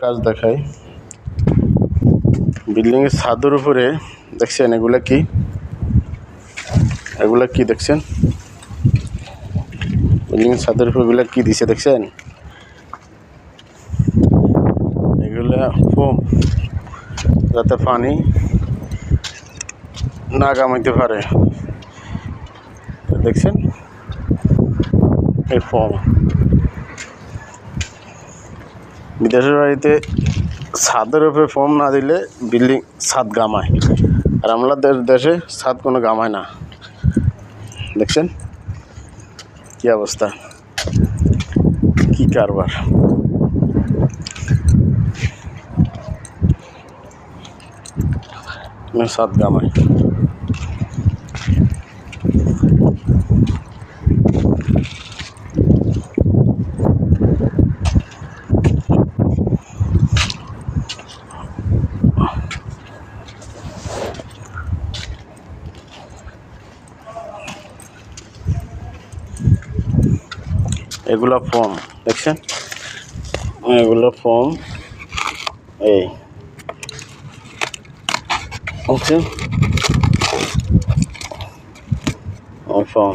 কাজ দেখাই। বিল্ডিং এর ছাদের উপরে দেখছেন এগুলা কি দেখছেন? বিল্ডিং এর ছাদের উপরে এগুলা কি দিছে দেখছেন? এগুলা ফোম, যাতে পানি না কামাইতে পারে। দেখছেন এই ফোম। বিদেশের বাড়িতে ছাদের উপরে ফোম না দিলে বিল্ডিং ছাদ গামায়, আর আমাদের দেশে ছাদ কোনো গামায় না। দেখছেন কি অবস্থা, কি কারবার। ছাদ গামায়। এগুলো ফোম দেখছেন, এগুলো ফোম। এই দেখছেন ফোম।